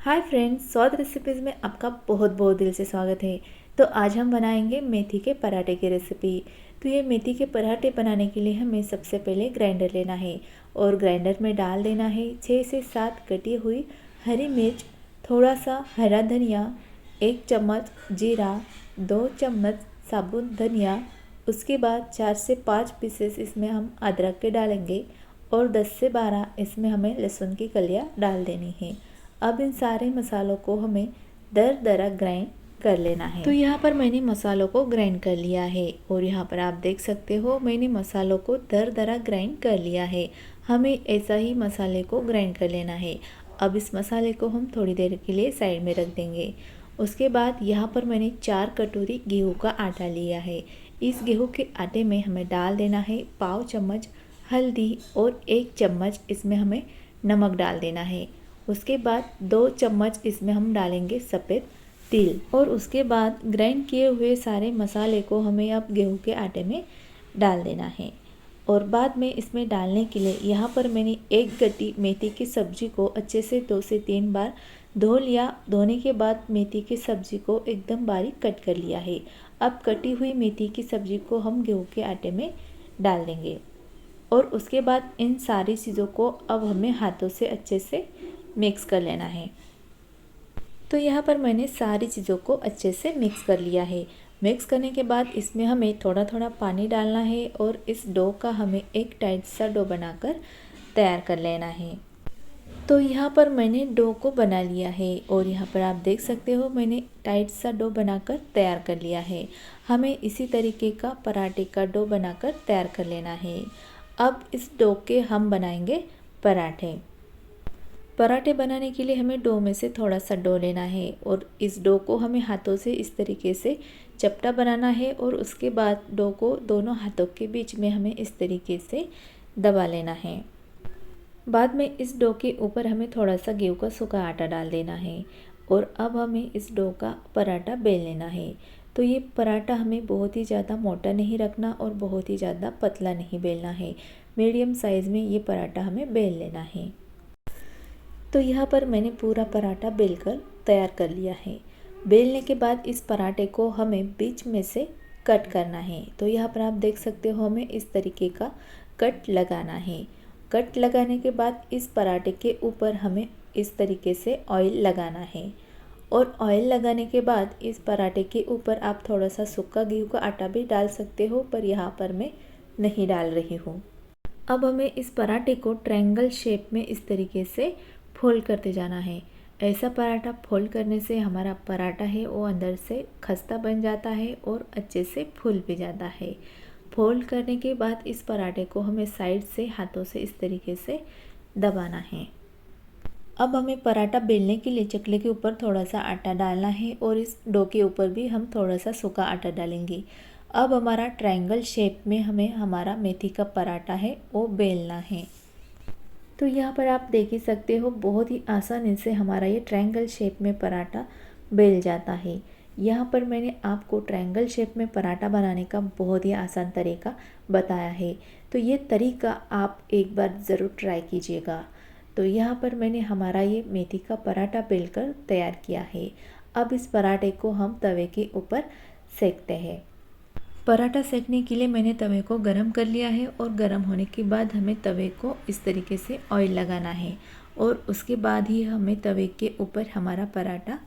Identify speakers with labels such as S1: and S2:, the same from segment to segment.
S1: Hi friends, स्वाद recipes में आपका बहुत बहुत दिल से स्वागत है। तो आज हम बनाएंगे मेथी के पराठे की रेसिपी। तो ये मेथी के पराठे बनाने के लिए हमें सबसे पहले ग्राइंडर लेना है और ग्राइंडर में डाल देना है 6 से 7 कटी हुई हरी मिर्च, थोड़ा सा हरा धनिया, 1 चम्मच जीरा, 2 चम्मच साबुत धनिया। उसके बाद 4 से 5 पीसेस इसमें हम अदरक के डालेंगे और 10 से 12 इसमें हमें लहसुन की कलियाँ डाल देनी है। अब इन सारे मसालों को हमें दरदरा ग्राइंड कर लेना है। तो यहाँ पर मैंने मसालों को ग्राइंड कर लिया है और यहाँ पर आप देख सकते हो मैंने मसालों को दरदरा ग्राइंड कर लिया है। हमें ऐसा ही मसाले को ग्राइंड कर लेना है। अब इस मसाले को हम थोड़ी देर के लिए साइड में रख देंगे। उसके बाद यहाँ पर मैंने 4 कटोरी गेहूँ का आटा लिया है। इस गेहूँ के आटे में हमें डाल देना है पाव चम्मच हल्दी और 1 चम्मच इसमें हमें नमक डाल देना है। उसके बाद 2 चम्मच इसमें हम डालेंगे सफ़ेद तिल और उसके बाद ग्राइंड किए हुए सारे मसाले को हमें अब गेहूं के आटे में डाल देना है। और बाद में इसमें डालने के लिए यहाँ पर मैंने एक गट्टी मेथी की सब्ज़ी को अच्छे से 2 से 3 बार धो लिया। धोने के बाद मेथी की सब्ज़ी को एकदम बारीक कट कर लिया है। अब कटी हुई मेथी की सब्ज़ी को हम गेहूं के आटे में डाल देंगे और उसके बाद इन सारी चीज़ों को अब हमें हाथों से अच्छे से मिक्स कर लेना है। तो यहाँ पर मैंने सारी चीज़ों को अच्छे से मिक्स कर लिया है। मिक्स करने के बाद इसमें हमें थोड़ा थोड़ा पानी डालना है और इस डो का हमें एक टाइट सा डो बनाकर तैयार कर लेना है। तो यहाँ पर मैंने डो को बना लिया है और यहाँ पर आप देख सकते हो मैंने टाइट सा डो बनाकर तैयार कर लिया है। हमें इसी तरीके का पराठे का डो बनाकर तैयार कर लेना है। अब इस डो के हम बनाएंगे पराठे। पराठे बनाने के लिए हमें डो में से थोड़ा सा डो लेना है और इस डो को हमें हाथों से इस तरीके से चपटा बनाना है और उसके बाद डो को दोनों हाथों के बीच में हमें इस तरीके से दबा लेना है। बाद में इस डो के ऊपर हमें थोड़ा सा गेहूं का सूखा आटा डाल देना है और अब हमें इस डो का पराठा बेल लेना है। तो ये पराठा हमें बहुत ही ज़्यादा मोटा नहीं रखना और बहुत ही ज़्यादा पतला नहीं बेलना है। मीडियम साइज़ में ये पराठा हमें बेल लेना है। तो यहाँ पर मैंने पूरा पराठा बेलकर तैयार कर लिया है। बेलने के बाद इस पराठे को हमें बीच में से कट करना है। तो यहाँ पर आप देख सकते हो हमें इस तरीके का कट लगाना है। कट लगाने के बाद इस पराठे के ऊपर हमें इस तरीके से ऑयल लगाना है और ऑयल लगाने के बाद इस पराठे के ऊपर आप थोड़ा सा सूखा गेहूं का आटा भी डाल सकते हो, पर यहाँ पर मैं नहीं डाल रही हूँ। अब हमें इस पराठे को ट्रायंगल शेप में इस तरीके से फोल्ड करते जाना है। ऐसा पराठा फोल्ड करने से हमारा पराठा है वो अंदर से खस्ता बन जाता है और अच्छे से फूल भी जाता है। फोल्ड करने के बाद इस पराठे को हमें साइड से हाथों से इस तरीके से दबाना है। अब हमें पराठा बेलने के लिए चकले के ऊपर थोड़ा सा आटा डालना है और इस डो के ऊपर भी हम थोड़ा सा सूखा आटा डालेंगे। अब हमारा ट्रायंगल शेप में हमें हमारा मेथी का पराठा है वो बेलना है। तो यहाँ पर आप देख ही सकते हो बहुत ही आसानी से हमारा ये ट्रायंगल शेप में पराठा बेल जाता है। यहाँ पर मैंने आपको ट्रायंगल शेप में पराठा बनाने का बहुत ही आसान तरीका बताया है। तो ये तरीका आप एक बार ज़रूर ट्राई कीजिएगा। तो यहाँ पर मैंने हमारा ये मेथी का पराठा बेलकर तैयार किया है। अब इस पराठे को हम तवे के ऊपर सेकते हैं। पराठा सेकने के लिए मैंने तवे को गरम कर लिया है और गरम होने के बाद हमें तवे को इस तरीके से ऑयल लगाना है और उसके बाद ही हमें तवे के ऊपर हमारा पराठा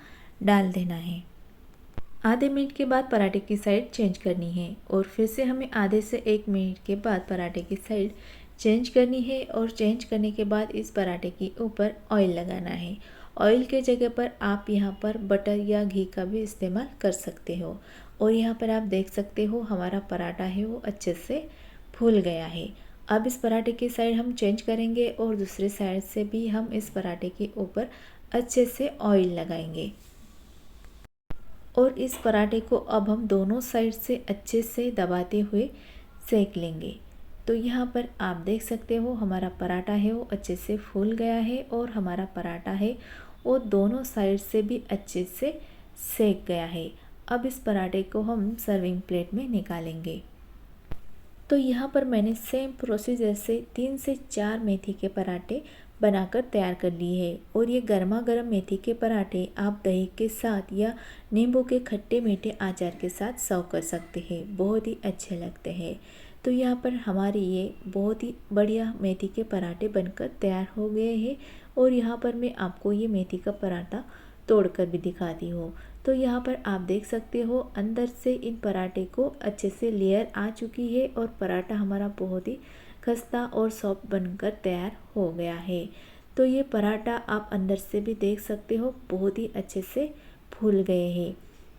S1: डाल देना है। आधे मिनट के बाद पराठे की साइड चेंज करनी है और फिर से हमें आधे से 1 मिनट के बाद पराठे की साइड चेंज करनी है और चेंज करने के बाद इस पराठे के ऊपर ऑयल लगाना है। ऑयल के जगह पर आप यहाँ पर बटर या घी का भी इस्तेमाल कर सकते हो। और यहाँ पर आप देख सकते हो हमारा पराठा है वो अच्छे से फूल गया है। अब इस पराठे की साइड हम चेंज करेंगे और दूसरे साइड से भी हम इस पराठे के ऊपर अच्छे से ऑयल लगाएंगे और इस पराठे को अब हम दोनों साइड से अच्छे से दबाते हुए सेक लेंगे। तो यहाँ पर आप देख सकते हो हमारा पराठा है वो अच्छे से फूल गया है और हमारा पराठा है वो दोनों साइड से भी अच्छे से सेक गया है। अब इस पराठे को हम सर्विंग प्लेट में निकालेंगे। तो यहाँ पर मैंने सेम प्रोसीजर से 3 से 4 मेथी के पराठे बनाकर तैयार कर ली है। और ये गर्मा गर्म मेथी के पराठे आप दही के साथ या नींबू के खट्टे मीठे अचार के साथ सर्व कर सकते हैं, बहुत ही अच्छे लगते हैं। तो यहाँ पर हमारे ये बहुत ही बढ़िया मेथी के पराठे बनकर तैयार हो गए हैं। और यहाँ पर मैं आपको ये मेथी का पराठा तोड़कर भी दिखाती हूँ। तो यहाँ पर आप देख सकते हो अंदर से इन पराठे को अच्छे से लेयर आ चुकी है और पराठा हमारा बहुत ही खस्ता और सॉफ्ट बनकर तैयार हो गया है। तो ये पराठा आप अंदर से भी देख सकते हो बहुत ही अच्छे से फूल गए हैं।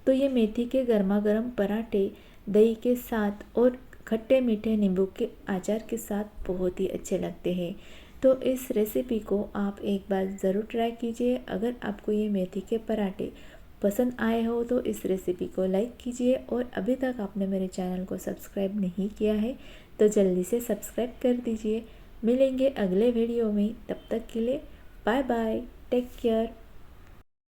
S1: तो ये मेथी के गर्मा गर्म पराठे दही के साथ और खट्टे मीठे नींबू के अचार के साथ बहुत ही अच्छे लगते हैं। तो इस रेसिपी को आप एक बार ज़रूर ट्राई कीजिए। अगर आपको ये मेथी के पराठे पसंद आए हो तो इस रेसिपी को लाइक कीजिए। और अभी तक आपने मेरे चैनल को सब्सक्राइब नहीं किया है तो जल्दी से सब्सक्राइब कर दीजिए। मिलेंगे अगले वीडियो में, तब तक के लिए बाय बाय, टेक केयर।